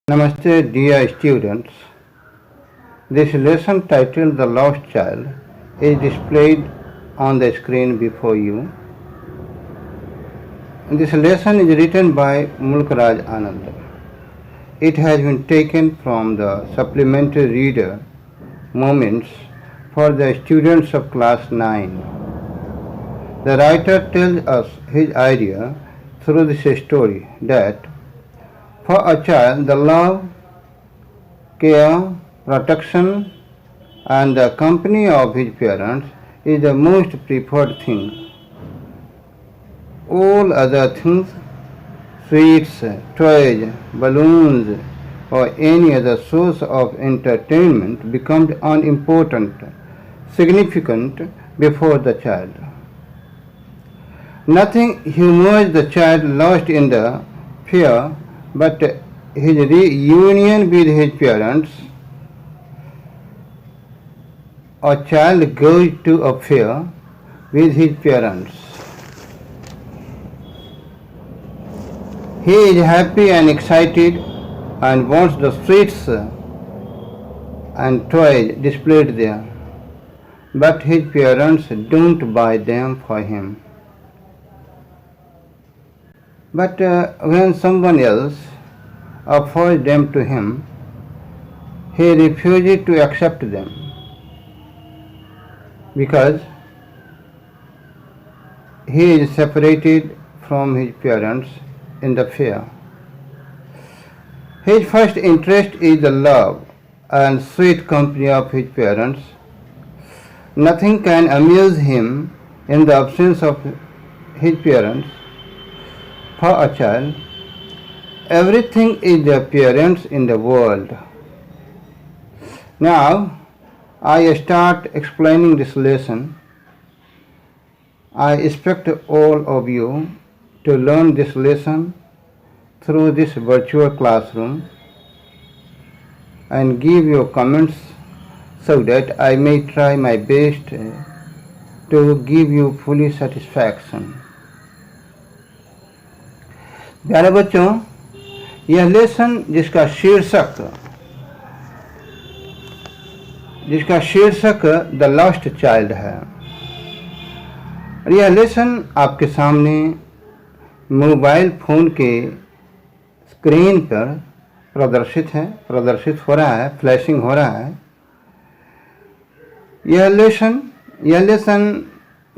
Namaste, dear students. This lesson titled The Lost Child is displayed on the screen before you. This lesson is written by Mulkaraj Anand. It has been taken from the supplementary reader Moments for the students of class 9. The writer tells us his idea through this story that for a child, the love, care, protection, and the company of his parents is the most preferred thing. All other things, sweets, toys, balloons, or any other source of entertainment becomes unimportant, significant before the child. Nothing humors the child lost in the fear but his reunion with his parents. A child goes to a fair with his parents. He is happy and excited and wants the sweets and toys displayed there. But his parents don't buy them for him. But when someone else offers them to him, he refuses to accept them because he is separated from his parents in the fair. His first interest is the love and sweet company of his parents. Nothing can amuse him in the absence of his parents. For a child, everything is the parents in the world. Now, I start explaining this lesson. I expect all of you to learn this lesson through this virtual classroom and give your comments so that I may try my best to give you fully satisfaction. प्यारे बच्चों, यह lesson जिसका शीर्षक the lost child है, और यह lesson आपके सामने मोबाइल फ़ोन के स्क्रीन पर प्रदर्शित हो रहा है, फ्लैशिंग हो रहा है।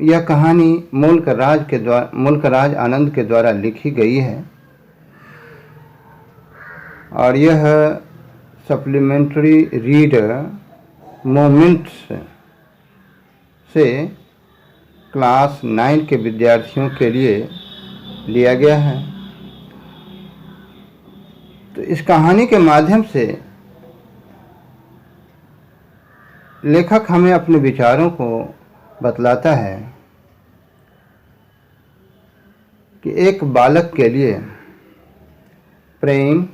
यह कहानी मुल्कराज आनंद के द्वारा लिखी गई है और यह सप्लीमेंट्री रीडर मोमेंट्स से क्लास 9 के विद्यार्थियों के लिए लिया गया है। तो इस कहानी के माध्यम से लेखक हमें अपने विचारों को बतलाता है कि एक बालक के लिए प्रेम,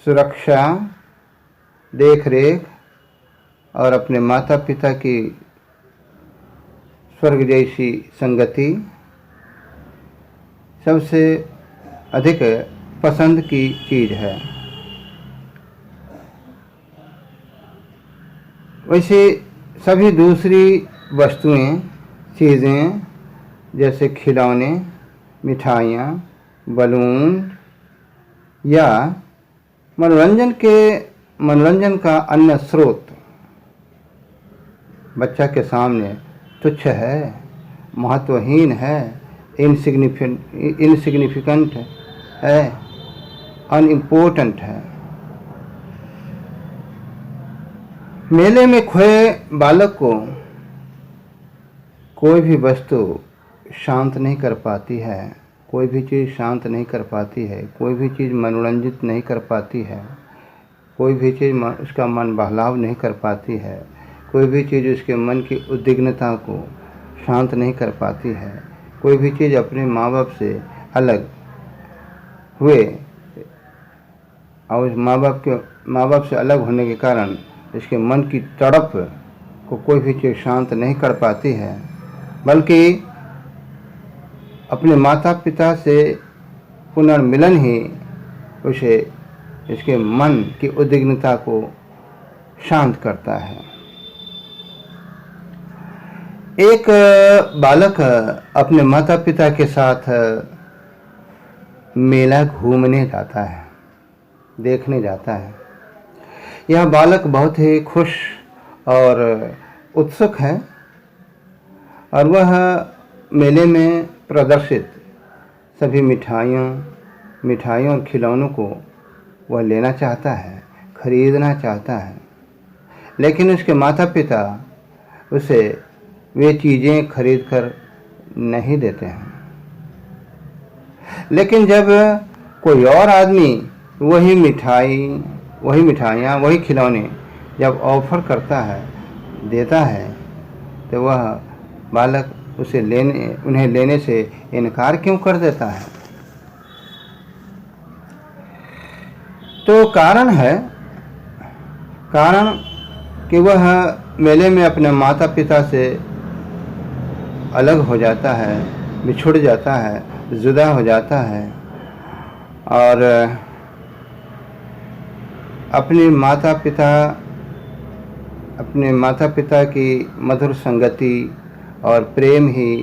सुरक्षा, देखरेख और अपने माता पिता की स्वर्ग जैसी संगति सबसे अधिक पसंद की चीज़ है। वैसे सभी दूसरी वस्तुएं, चीज़ें जैसे खिलौने, मिठाइयाँ, बलून या मनोरंजन का अन्य स्रोत बच्चा के सामने तुच्छ है, महत्वहीन है, इनसिग्निफिकेंट है, अनइम्पोर्टेंट है। मेले में खोए बालक को कोई भी वस्तु शांत नहीं कर पाती है, कोई भी चीज़ शांत नहीं कर पाती है, कोई भी चीज़ मनोरंजित नहीं कर पाती है, कोई भी चीज़ उसका मन बहलाव नहीं कर पाती है, कोई भी चीज़ उसके मन की उद्विग्नता को शांत नहीं कर पाती है, कोई भी चीज़ अपने माँ बाप से अलग हुए और माँ बाप से अलग होने के कारण इसके मन की तड़प को कोई भी चीज़ शांत नहीं कर पाती है, बल्कि अपने माता पिता से पुनर्मिलन ही उसे इसके मन की उद्विग्नता को शांत करता है। एक बालक अपने माता पिता के साथ मेला घूमने जाता है, देखने जाता है। यह बालक बहुत ही खुश और उत्सुक है और वह मेले में प्रदर्शित सभी मिठाइयों और खिलौनों को वह लेना चाहता है, खरीदना चाहता है, लेकिन उसके माता पिता उसे वे चीज़ें खरीद कर नहीं देते हैं। लेकिन जब कोई और आदमी वही मिठाइयाँ, वही खिलौने जब ऑफर करता है, देता है, तो वह बालक उन्हें लेने से इनकार क्यों कर देता है? तो कारण कि वह मेले में अपने माता पिता से अलग हो जाता है, बिछुड़ जाता है, जुदा हो जाता है और अपने माता पिता की मधुर संगति और प्रेम ही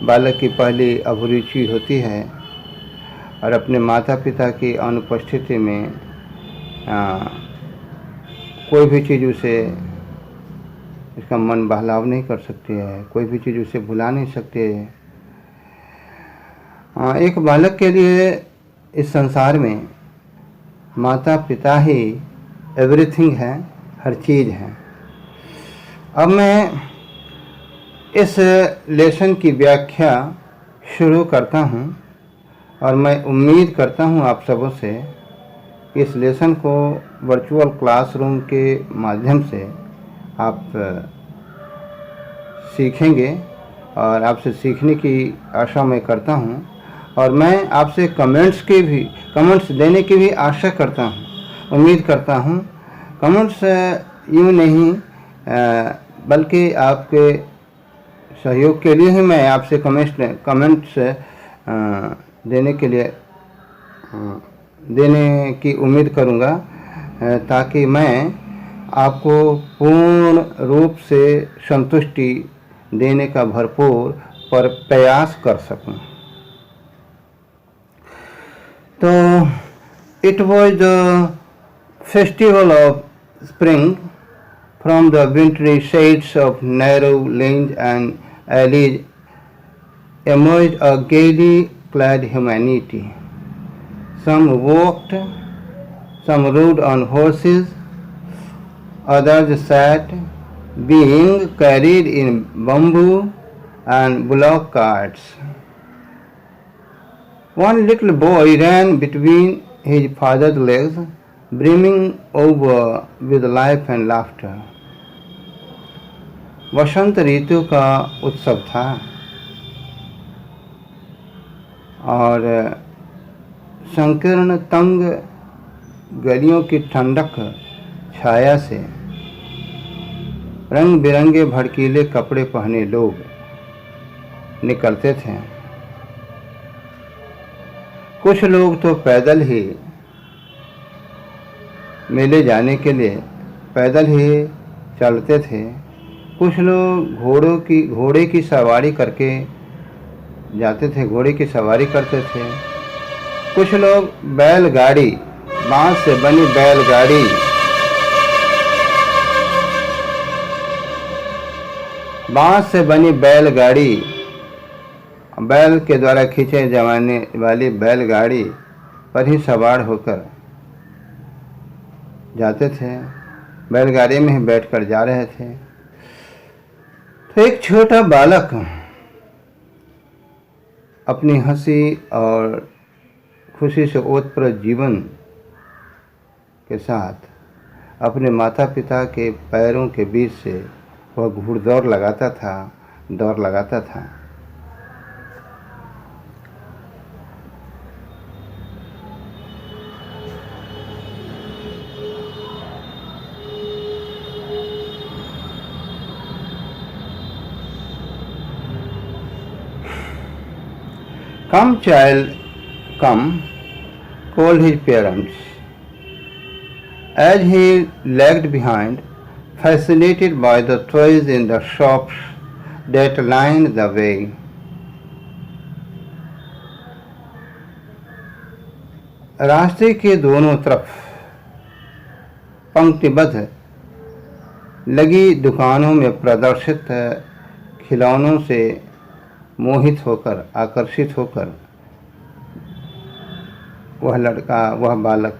बालक की पहली अभिरुचि होती है और अपने माता पिता की अनुपस्थिति में कोई भी चीज़ इसका मन बहलाव नहीं कर सकती है, कोई भी चीज़ उसे भुला नहीं सकती है। एक बालक के लिए इस संसार में माता पिता ही एवरीथिंग है, हर चीज़ है। अब मैं इस लेसन की व्याख्या शुरू करता हूँ और मैं उम्मीद करता हूँ आप सबों से कि इस लेसन को वर्चुअल क्लासरूम के माध्यम से आप सीखेंगे और आपसे सीखने की आशा मैं करता हूँ और मैं आपसे कमेंट्स देने की भी आशा करता हूँ, उम्मीद करता हूँ। कमेंट्स यूँ नहीं बल्कि आपके सहयोग के लिए ही मैं आपसे कमेंट्स देने की उम्मीद करूँगा ताकि मैं आपको पूर्ण रूप से संतुष्टि देने का भरपूर प्रयास कर सकूं। तो it was the festival of spring. From the wintry shades of narrow lanes and alleys emerged a gaily clad humanity. Some walked, some rode on horses, others sat, being carried in bamboo and bullock carts. One little boy ran between his father's legs, brimming over with life and laughter. वसंत ऋतु का उत्सव था और संकीर्ण तंग गलियों की ठंडक छाया से रंग बिरंगे भड़कीले कपड़े पहने लोग निकलते थे। कुछ लोग तो पैदल ही मेले जाने के लिए पैदल ही चलते थे, कुछ लोग घोड़े की सवारी करके जाते थे, घोड़े की सवारी करते थे, कुछ लोग बैलगाड़ी, बांस से बनी बैलगाड़ी, बैल के द्वारा खींचे जाने वाली बैलगाड़ी पर ही सवार होकर जाते थे, बैलगाड़ी में ही बैठकर जा रहे थे। तो एक छोटा बालक अपनी हंसी और खुशी से ओतप्रोत जीवन के साथ अपने माता पिता के पैरों के बीच से वह दौड़ लगाता था। Come, child, come, called his parents. as he lagged behind, fascinated by the toys in the shops that lined the way. रास्ते के दोनों तरफ पंक्तिबद्ध लगी दुकानों में प्रदर्शित खिलौनों से मोहित होकर, आकर्षित होकर वह बालक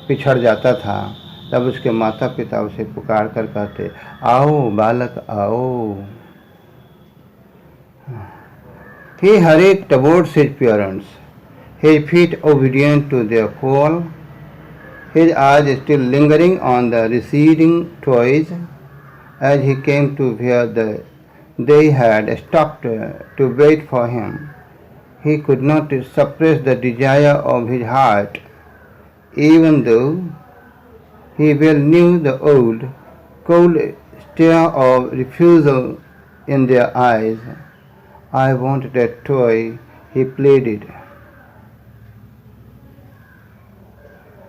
पिछड़ जाता था। तब उसके माता पिता उसे पुकार कर कहते, आओ बालक आओ। He hurried towards his parents, his feet obedient to their call, his eyes still lingering on the receding toys. As he came to where they had stopped to wait for him, he could not suppress the desire of his heart, even though he well knew the old, cold stare of refusal in their eyes. I want that toy, he pleaded.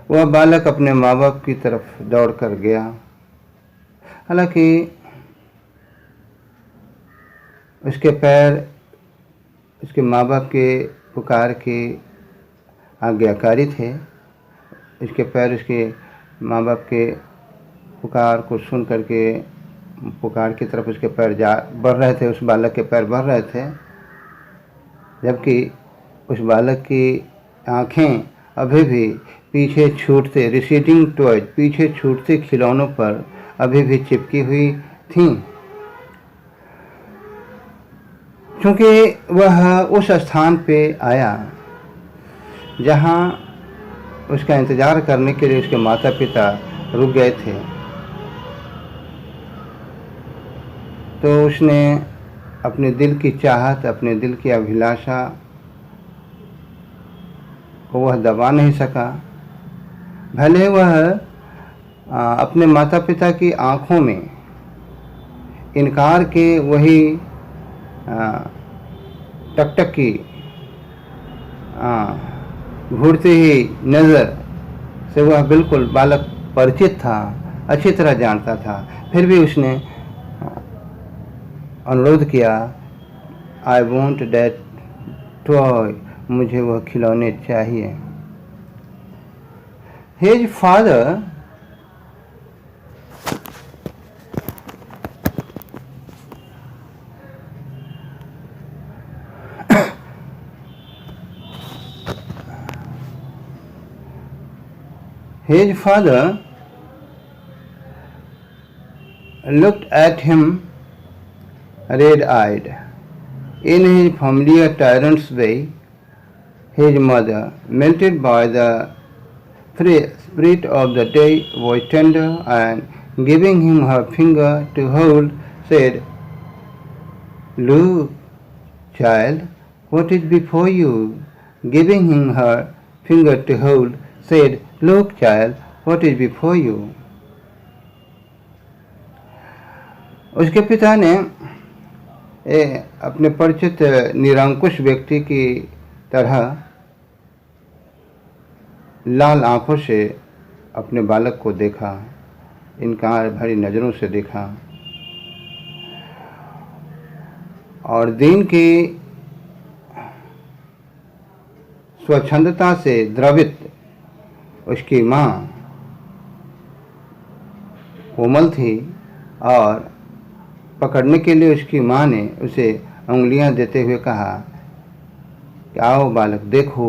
वह बालक अपने माँ बाप की तरफ दौड़ कर गया। हालांकि उसके पैर उसके माँ बाप के पुकार के आज्ञाकारी थे। उसके पैर उसके माँ बाप के पुकार को सुन करके पुकार की तरफ उसके पैर बढ़ रहे थे। उस बालक के पैर बढ़ रहे थे, जबकि उस बालक की आँखें अभी भी पीछे छूटते रिसीडिंग टॉय, पीछे छूटते खिलौनों पर अभी भी चिपकी हुई थीं। क्योंकि वह उस स्थान पे आया जहाँ उसका इंतज़ार करने के लिए उसके माता पिता रुक गए थे, तो उसने अपने दिल की चाहत, अपने दिल की अभिलाषा को वह दबा नहीं सका। भले वह अपने माता पिता की आँखों में इनकार के वही टकटकी घूरती ही नज़र से वह बिल्कुल बालक परिचित था, अच्छी तरह जानता था, फिर भी उसने अनुरोध किया, आई वॉन्ट दैट टॉय, मुझे वह खिलौने चाहिए। His father looked at him red-eyed. In his familiar tyrant's way, his mother, melted by the spirit of the day, was tender and, giving him her finger to hold, said, "Look, child, what is before you?" Giving him her finger to hold, said, "Look, child, what is before you?" उसके पिता ने अपने परिचित निरंकुश व्यक्ति की तरह लाल आंखों से अपने बालक को देखा, इनकार भरी नज़रों से देखा, और दिन की स्वच्छंदता से द्रवित उसकी माँ कोमल थी, और पकड़ने के लिए उसकी माँ ने उसे उंगलियां देते हुए कहा कि आओ बालक, देखो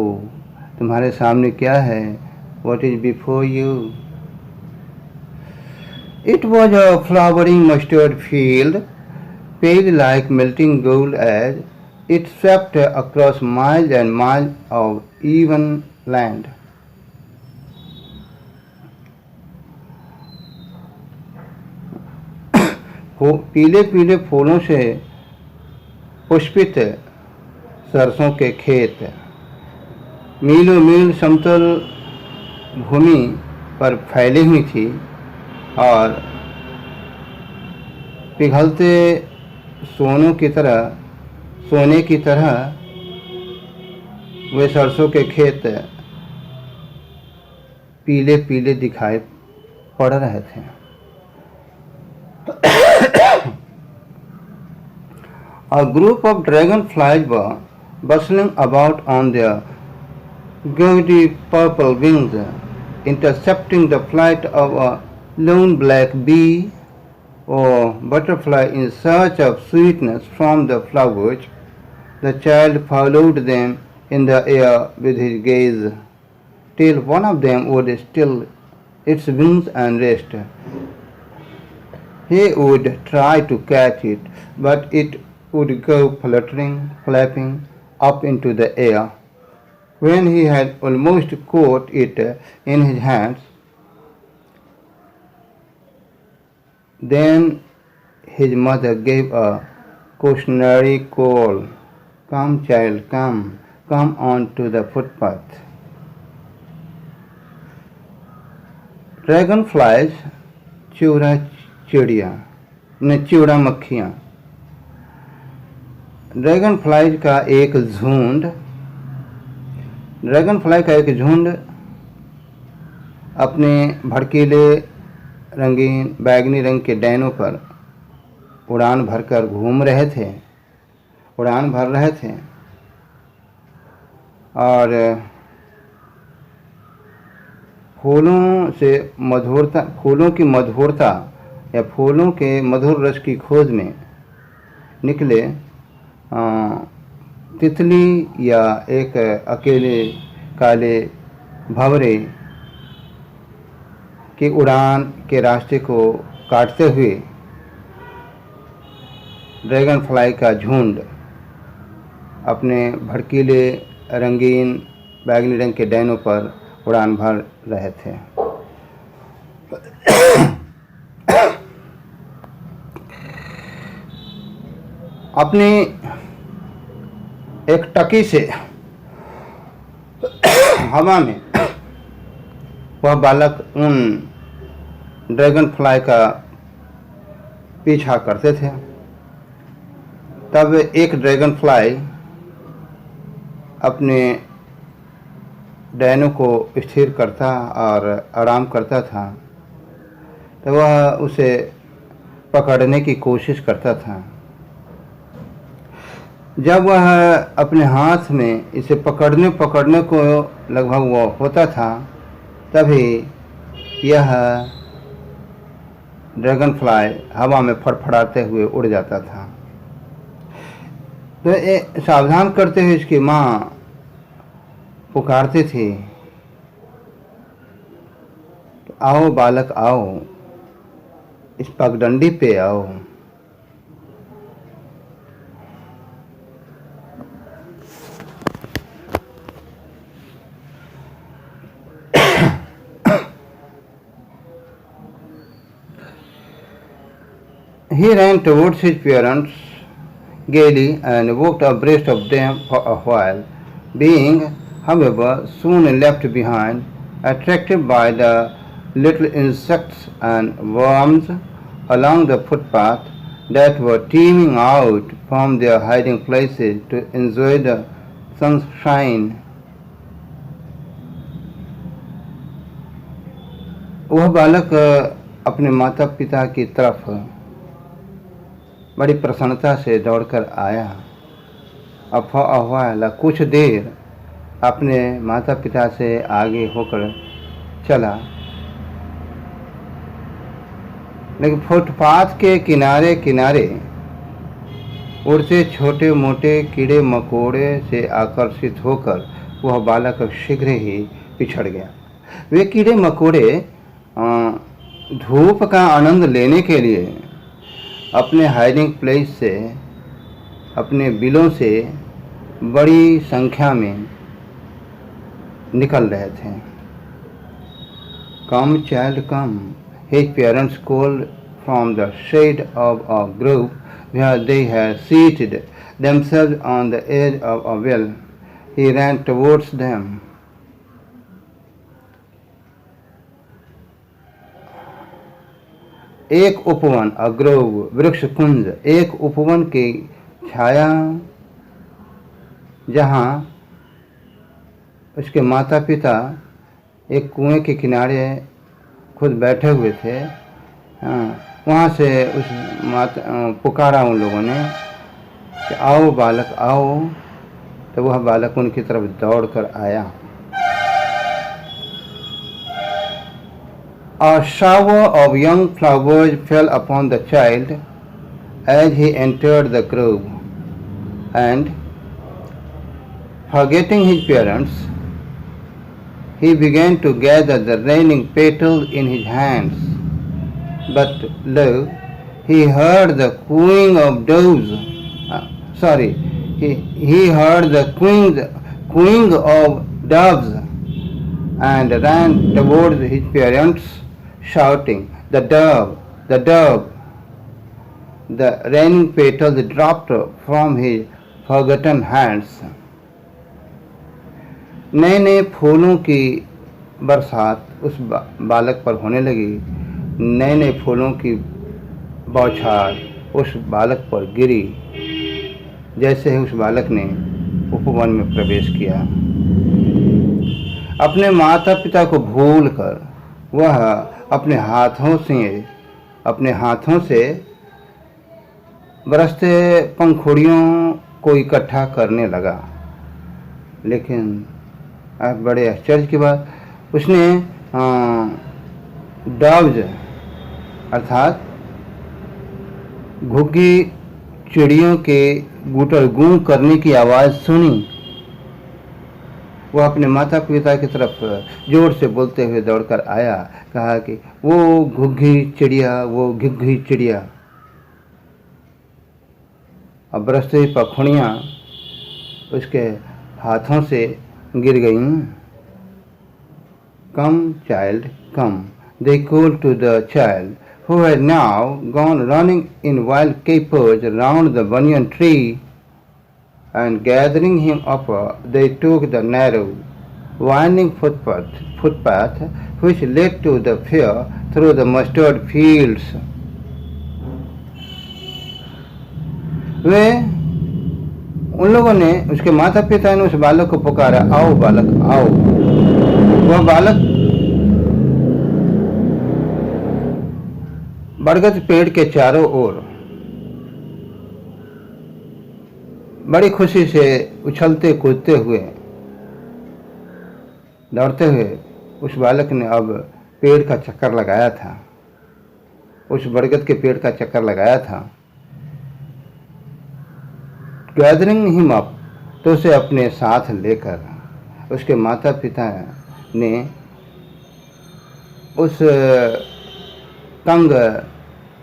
तुम्हारे सामने क्या है, what is before you? It was a flowering mustard field, pale like melting gold as it swept across miles and miles of even land. पीले पीले फूलों से पुष्पित सरसों के खेत मीलों मील समतल भूमि पर फैली हुई थी, और पिघलते सोने की तरह वे सरसों के खेत पीले पीले दिखाई पढ़ रहे थे। A group of dragonflies were bustling about on their gaudy purple wings, intercepting the flight of a lone black bee or butterfly in search of sweetness from the flowers. The child followed them in the air with his gaze, till one of them would still its wings and rest. He would try to catch it, but it would go fluttering, flapping up into the air. When he had almost caught it in his hands, then his mother gave a cautionary call. Come, child, come on to the footpath. Dragonflies, चिड़ा चिड़िया न चिड़ा मक्खियाँ। Dragon fly का एक झुंड अपने भड़कीले रंगीन बैगनी रंग के डैनों पर उड़ान भर रहे थे और फूलों की मधुरता या फूलों के मधुर रस की खोज में निकले तितली या एक अकेले काले भंवरे के उड़ान के रास्ते को काटते हुए ड्रैगन फ्लाई का झुंड अपने भड़कीले रंगीन बैगनी रंग के डैनों पर उड़ान भर रहे थे। अपनी एक टकी से हवा में वह बालक उन ड्रैगन फ्लाई का पीछा करते थे। तब एक ड्रैगन फ्लाई अपने डैनों को स्थिर करता और आराम करता था, तो वह उसे पकड़ने की कोशिश करता था। जब वह अपने हाथ में इसे पकड़ने को लगभग वो होता था, तभी यह ड्रैगन फ्लाई हवा में फड़फड़ाते हुए उड़ जाता था। तो सावधान करते हुए इसकी माँ पुकारती थी, आओ बालक आओ, इस पगडंडी पे आओ। He ran towards his parents gaily and walked abreast of them for a while, being, however, soon left behind, attracted by the little insects and worms along the footpath that were teeming out from their hiding places to enjoy the sunshine. वह बालक अपने माता पिता की तरफ बड़ी प्रसन्नता से दौड़कर आया। अफवाह कुछ देर अपने माता पिता से आगे होकर चला, लेकिन फुटपाथ के किनारे किनारे उड़ते छोटे मोटे कीड़े मकोड़े से आकर्षित होकर वह बालक शीघ्र ही पिछड़ गया। वे कीड़े मकोड़े धूप का आनंद लेने के लिए अपने हाइडिंग प्लेस से, अपने बिलों से बड़ी संख्या में निकल रहे थे। Come child come, his parents called from the shade of a grove where they had seated themselves on the edge of a well. He ran towards them. एक उपवन, अग्रोव, वृक्ष कुंज, एक उपवन की छाया जहाँ उसके माता पिता एक कुएं के किनारे खुद बैठे हुए थे, वहाँ से उस पुकारा उन लोगों ने कि आओ बालक आओ। तो वह बालक उनकी तरफ दौड़ कर आया। A shower of young flowers fell upon the child as he entered the grove, and forgetting his parents, he began to gather the raining petals in his hands. But lo, he heard the cooing of doves. He heard the cooing of doves and ran towards his parents, shouting, "The dove, the dove!" The raining petals dropped from his forgotten hands. नए नए फूलों की बरसात उस बालक पर होने लगी। नए नए फूलों की बौछार उस बालक पर गिरी जैसे ही उस बालक ने उपवन में प्रवेश किया। अपने माता पिता को भूलकर वह अपने हाथों से बरसते पंखुड़ियों को इकट्ठा करने लगा। लेकिन बड़े आश्चर्य की बात, उसने डॉव्स अर्थात घुग्गी चिड़ियों के गुटर गूं करने की आवाज़ सुनी। वह अपने माता पिता की तरफ जोर से बोलते हुए दौड़कर आया, कहा कि वो घुग्गी चिड़िया, वो घिघी चिड़िया। अब बरसती पंखुड़ियाँ उसके हाथों से गिर गईं। "Come, child, come," they called to the child, who had now gone running in wild capers round the banyan tree, and gathering him up, they took the narrow, winding footpath which led to the fair through the mustard fields. वे उन लोगों ने, उसके माता पिता ने उस बालक को पुकारा, आओ बालक आओ। वह बालक बरगद पेड़ के चारों ओर बड़ी खुशी से उछलते कूदते हुए दौड़ते हुए उस बालक ने अब पेड़ का चक्कर लगाया था, उस बरगद के पेड़ का चक्कर लगाया था। गैदरिंग हिम अप, तो उसे अपने साथ लेकर उसके माता पिता ने उस तंग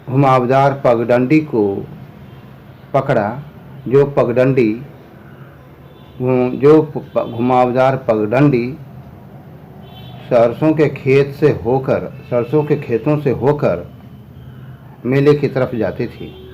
घुमावदार पगडंडी को पकड़ा, जो घुमावदार पगडंडी सरसों के खेतों से होकर मेले की तरफ जाती थी।